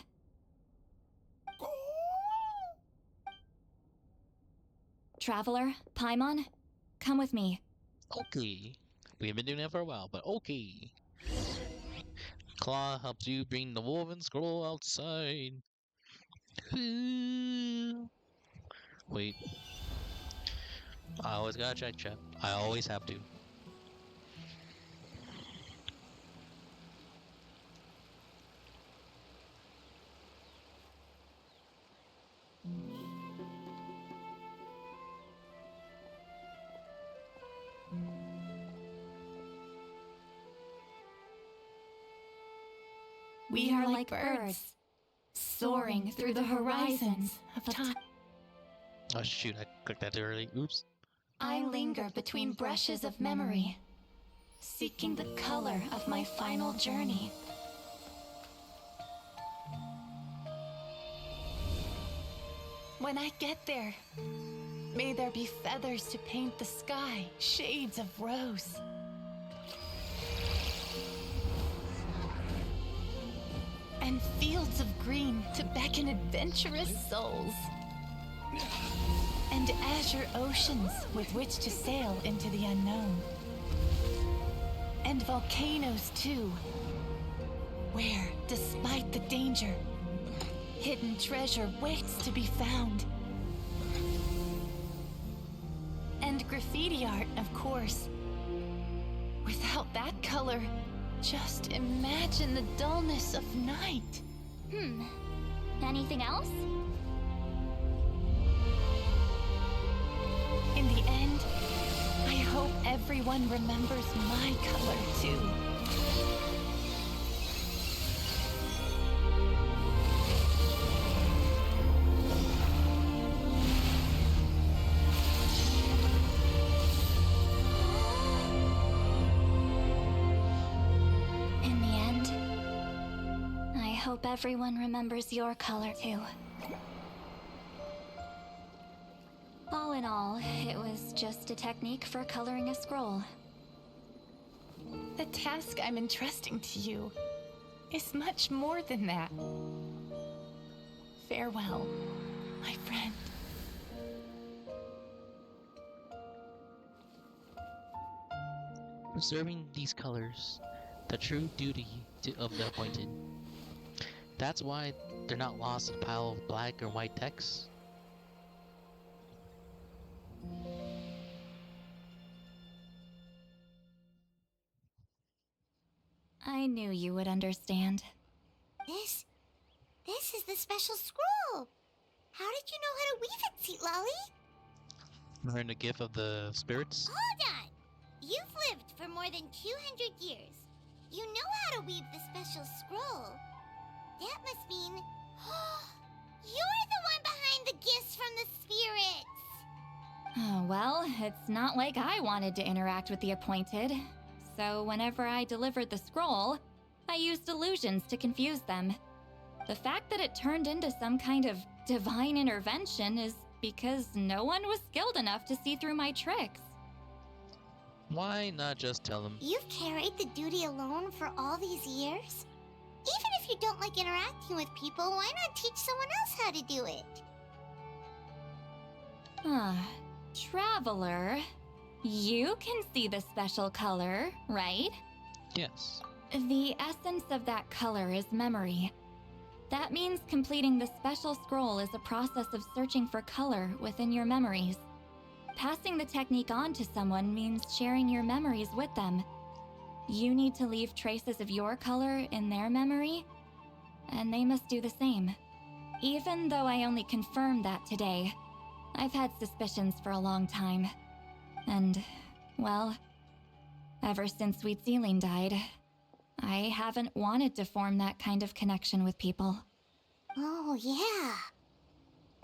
C: Traveler, Paimon, come with me.
A: Okay. We've been doing that for a while, but okay. Claw helps you bring the woven scroll outside. Wait. I always gotta check, chat. I always have to.
G: We are like birds, soaring through the horizons of time.
A: Oh shoot, I clicked that too early. Oops.
G: I linger between brushes of memory, seeking the color of my final journey. When I get there, may there be feathers to paint the sky, shades of rose. And fields of green to beckon adventurous souls. And azure oceans with which to sail into the unknown. And volcanoes too, where, despite the danger, hidden treasure waits to be found. And graffiti art, of course. Without that color, just imagine the dullness of night.
C: Anything else?
G: In the end, I hope everyone remembers my color too.
C: In the end, I hope everyone remembers your color too. All in all, it was just a technique for coloring a scroll.
G: The task I'm entrusting to you is much more than that. Farewell, my friend.
A: Preserving these colors, the true duty of the appointed. That's why they're not lost in a pile of black or white text.
C: I knew you would understand.
B: This is the special scroll. How did you know how to weave it, Seat Lolly?
A: Learn the gift of the spirits.
B: Hold on! You've lived for more than 200 years. You know how to weave the special scroll. That must mean... you're the one behind the gifts from the spirits!
C: Oh, well, it's not like I wanted to interact with the appointed. So whenever I delivered the scroll, I used illusions to confuse them. The fact that it turned into some kind of divine intervention is because no one was skilled enough to see through my tricks.
A: Why not just tell them?
B: You've carried the duty alone for all these years? Even if you don't like interacting with people, why not teach someone else how to do it?
C: Traveler, you can see the special color, right?
A: Yes.
C: The essence of that color is memory. That means completing the special scroll is a process of searching for color within your memories. Passing the technique on to someone means sharing your memories with them. You need to leave traces of your color in their memory, and they must do the same. Even though I only confirmed that today, I've had suspicions for a long time. And, well, ever since Sweet Ceiling died, I haven't wanted to form that kind of connection with people.
B: Oh, yeah.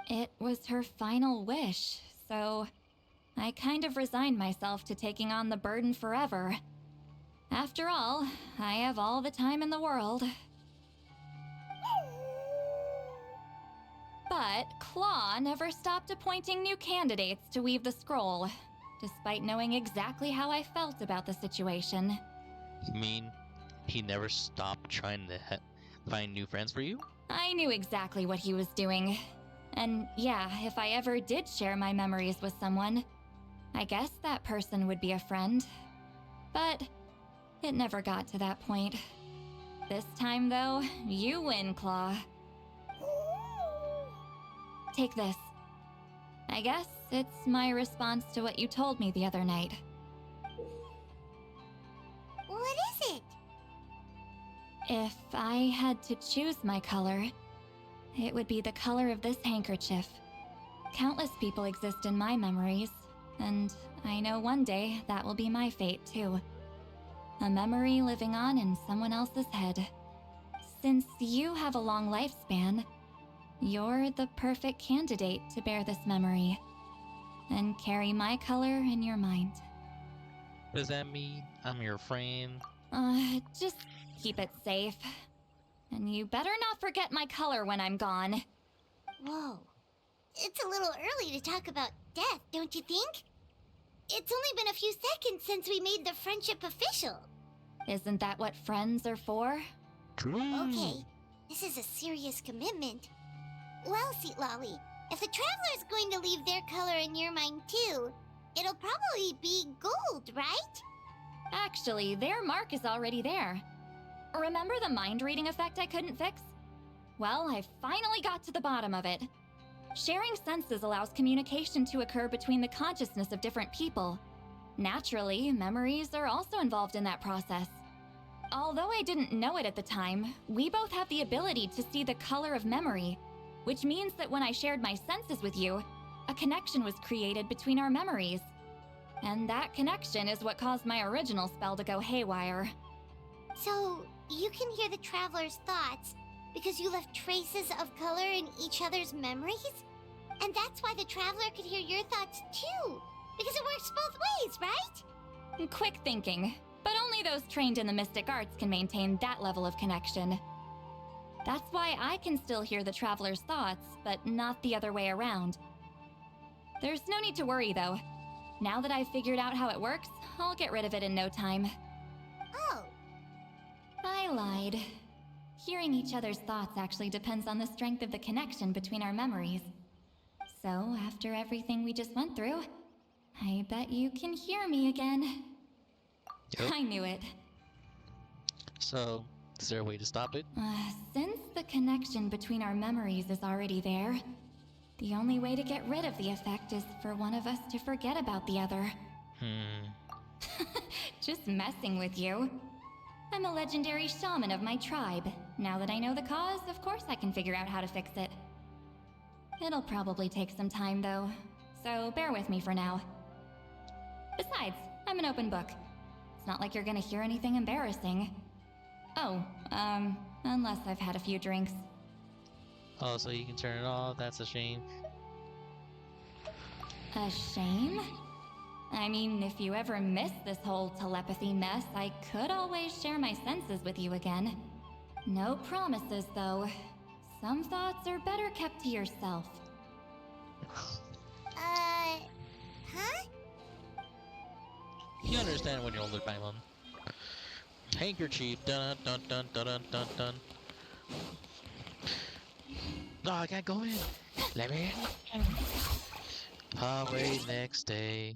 C: It was her final wish, so I kind of resigned myself to taking on the burden forever. After all, I have all the time in the world. But Claw never stopped appointing new candidates to weave the scroll, despite knowing exactly how I felt about the situation.
A: You mean he never stopped trying to find new friends for you?
C: I knew exactly what he was doing. And yeah, if I ever did share my memories with someone, I guess that person would be a friend. But it never got to that point. This time, though, you win, Claw. Take this. I guess it's my response to what you told me the other night.
B: What is it?
C: If I had to choose my color, it would be the color of this handkerchief. Countless people exist in my memories, and I know one day that will be my fate too. A memory living on in someone else's head. Since you have a long lifespan, you're the perfect candidate to bear this memory and carry my color in your mind.
A: What does that mean? I'm your friend?
C: Just keep it safe. And you better not forget my color when I'm gone.
B: Whoa. It's a little early to talk about death, don't you think? It's only been a few seconds since we made the friendship official.
C: Isn't that what friends are for?
A: True.
B: Okay, this is a serious commitment. Well, Seat Lolly, if the Traveler's going to leave their color in your mind too, it'll probably be gold, right?
C: Actually, their mark is already there. Remember the mind reading effect I couldn't fix? Well, I finally got to the bottom of it. Sharing senses allows communication to occur between the consciousness of different people. Naturally, memories are also involved in that process. Although I didn't know it at the time, we both have the ability to see the color of memory which means that when I shared my senses with you, a connection was created between our memories. And that connection is what caused my original spell to go haywire.
B: So, you can hear the traveler's thoughts because you left traces of color in each other's memories? And that's why the traveler could hear your thoughts too, because it works both ways, right?
C: Quick thinking, but only those trained in the mystic arts can maintain that level of connection. That's why I can still hear the traveler's thoughts, but not the other way around. There's no need to worry, though. Now that I've figured out how it works, I'll get rid of it in no time.
B: Oh.
C: I lied. Hearing each other's thoughts actually depends on the strength of the connection between our memories. So, after everything we just went through, I bet you can hear me again.
A: Yep.
C: I knew it.
A: So, is there a way to stop it?
C: Since the connection between our memories is already there, the only way to get rid of the effect is for one of us to forget about the other. Just messing with you. I'm a legendary shaman of my tribe. Now that I know the cause, of course I can figure out how to fix it. It'll probably take some time, though, so bear with me for now. Besides, I'm an open book. It's not like you're gonna hear anything embarrassing. Oh, unless I've had a few drinks.
A: Oh, so you can turn it off? That's a shame.
C: A shame? I mean, if you ever miss this whole telepathy mess, I could always share my senses with you again. No promises, though. Some thoughts are better kept to yourself.
B: Huh?
A: You understand when you're older, Paimon. Handkerchief, dun dun dun dun dun dun dun. No, I can't go in. Let me in. Highway next day.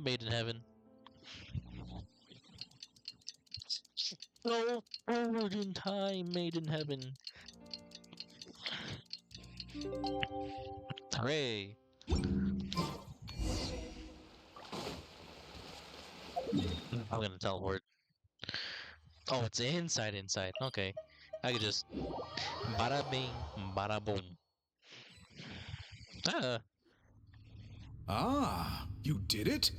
A: Made in heaven. So forward in time, made in heaven. Hooray! I'm gonna teleport. Oh, it's inside. Okay. I could just bada bing, bada boom.
I: Ah, you did it?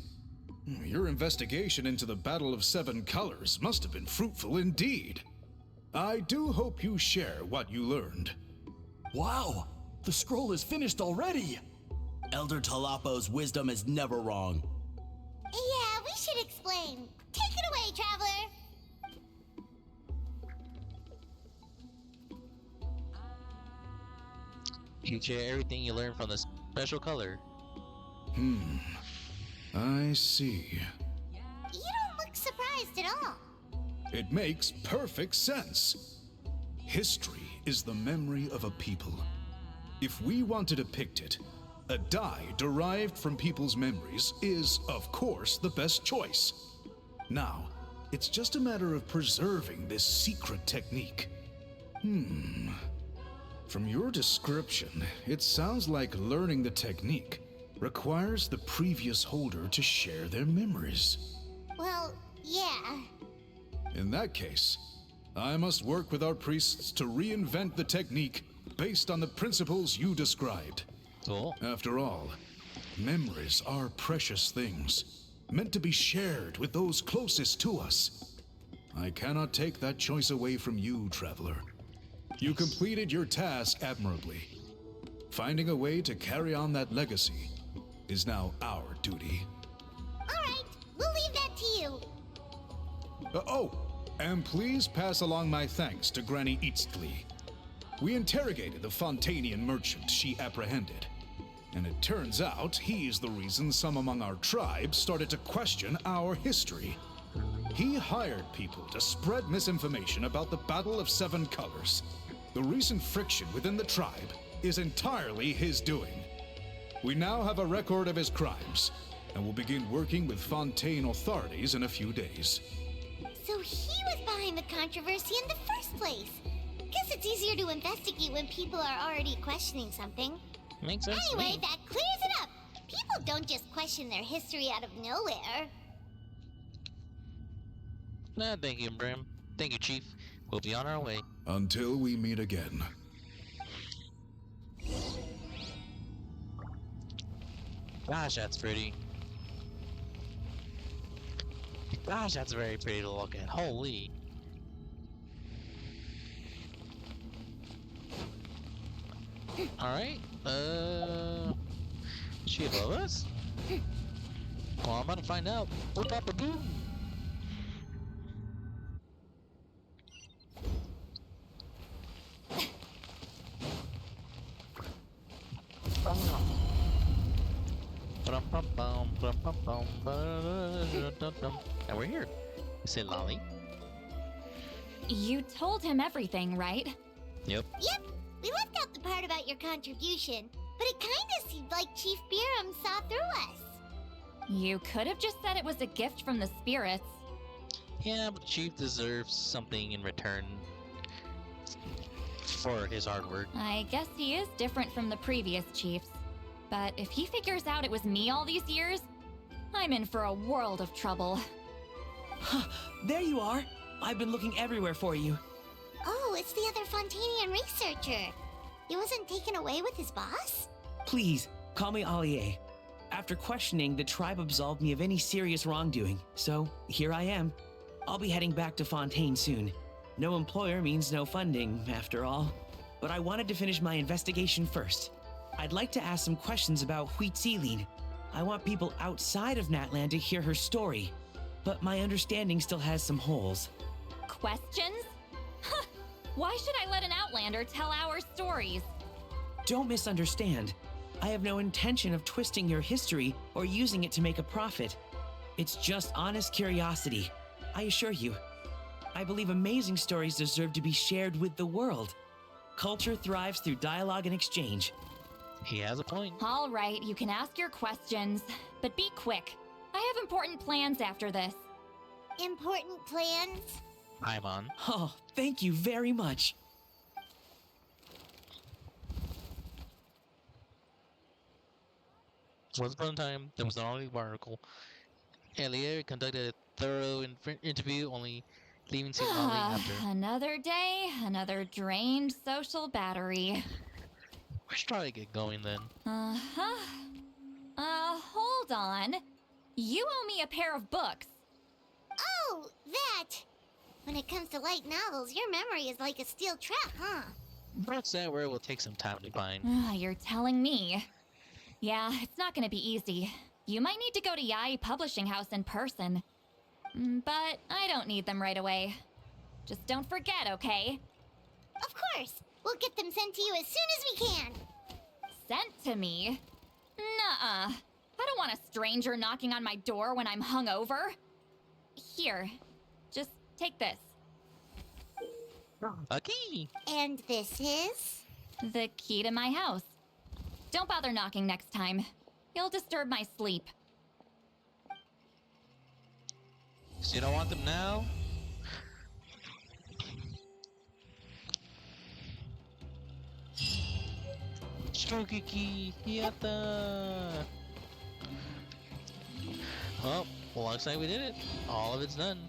I: Your investigation into the Battle of Seven Colors must have been fruitful indeed. I do hope you share what you learned.
J: Wow, the scroll is finished already! Elder Talapo's wisdom is never wrong.
B: Yeah, we should explain. Take it away, traveler.
A: You share everything you learn from the special color.
I: I see.
B: You don't look surprised at all.
I: It makes perfect sense. History is the memory of a people. If we want to depict it, a dye derived from people's memories is, of course, the best choice. Now, it's just a matter of preserving this secret technique. From your description, it sounds like learning the technique requires the previous holder to share their memories.
B: Well, yeah.
I: In that case, I must work with our priests to reinvent the technique based on the principles you described.
A: Cool.
I: After all, memories are precious things, meant to be shared with those closest to us. I cannot take that choice away from you, traveler. You completed your task admirably. Finding a way to carry on that legacy is now our duty.
B: All right, we'll leave that to you.
I: And please pass along my thanks to Granny Eastly. We interrogated the Fontanian merchant she apprehended, and it turns out he's the reason some among our tribe started to question our history. He hired people to spread misinformation about the Battle of Seven Colors. The recent friction within the tribe is entirely his doing. We now have a record of his crimes, and will begin working with Fontaine authorities in a few days.
B: So he was behind the controversy in the first place. Guess it's easier to investigate when people are already questioning something.
A: Makes sense. to
B: Anyway,
A: me.
B: that clears it up. People don't just question their history out of nowhere.
A: Nah, thank you, Bram. Thank you, Chief. We'll be on our way.
I: Until we meet again.
A: Gosh, that's pretty. Gosh, that's very pretty to look at. Holy. Alright, is she above us? Well, I'm about to find out. Boop, bop, boom. And we're here. Say Lolly.
C: You told him everything, right?
A: Yep.
B: Yep, we left out the part about your contribution, but it kinda seemed like Chief Biram saw through us.
C: You could have just said it was a gift from the spirits.
A: Yeah, but Chief deserves something in return for his hard work.
C: I guess he is different from the previous chiefs. But if he figures out it was me all these years, I'm in for a world of trouble.
E: There you are. I've been looking everywhere for you.
B: Oh, it's the other Fontanian researcher. He wasn't taken away with his boss?
E: Please, call me Allier. After questioning, the tribe absolved me of any serious wrongdoing, so here I am. I'll be heading back to Fontaine soon. No employer means no funding, after all. But I wanted to finish my investigation first. I'd like to ask some questions about Huitzilin. I want people outside of Natland to hear her story, but my understanding still has some holes.
C: Questions? Huh. Why should I let an Outlander tell our stories?
E: Don't misunderstand. I have no intention of twisting your history or using it to make a profit. It's just honest curiosity, I assure you. I believe amazing stories deserve to be shared with the world. Culture thrives through dialogue and exchange.
A: He has a point.
C: All right, you can ask your questions, but be quick. I have important plans after this.
B: Important plans?
A: I'm on.
E: Oh, thank you very much.
A: Once upon a time, there was an article. Elier conducted a thorough interview, only leaving St. Molly after.
C: Another day, another drained social battery.
A: We should probably get going then.
C: Uh-huh. Hold on. You owe me a pair of books.
B: Oh, that! When it comes to light novels, your memory is like a steel trap, huh?
A: That's that where it will take some time to find.
C: You're telling me. Yeah, it's not gonna be easy. You might need to go to Yai Publishing House in person. But I don't need them right away. Just don't forget, okay?
B: Of course! We'll get them sent to you as soon as we can!
C: Sent to me? Nuh-uh. I don't want a stranger knocking on my door when I'm hungover. Here, just take this.
A: A key!
B: And this is?
C: The key to my house. Don't bother knocking next time. You'll disturb my sleep.
A: So you don't want them now? Shokiki, yatta! Well, looks like we did it. All of it's done.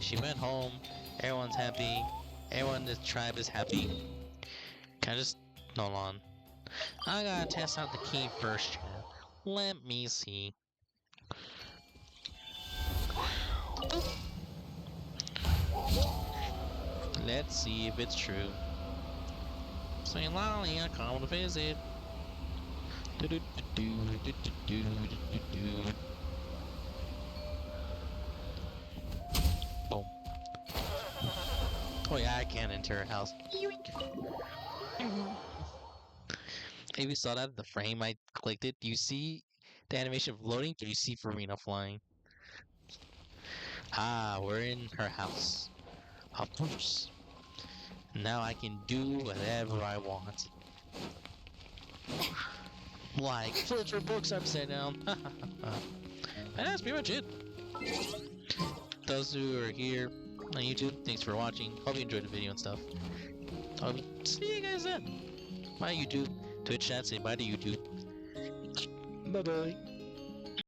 A: She went home. Everyone's happy. Everyone in the tribe is happy. Can I just hold on? I gotta test out the key first. Let me see. Let's see if it's true. Say Lolly, I come to visit. Boom. Oh yeah, I can enter her house. If you saw that in the frame I clicked it, do you see the animation of loading? Do you see Farina flying? Ah, we're in her house. Of course. Now I can do whatever I want. Like flip her books upside down. And that's pretty much it. Those who are here on YouTube, thanks for watching. Hope you enjoyed the video and stuff. I'll see you guys then. Bye YouTube. Twitch chat, say bye to YouTube. Bye bye.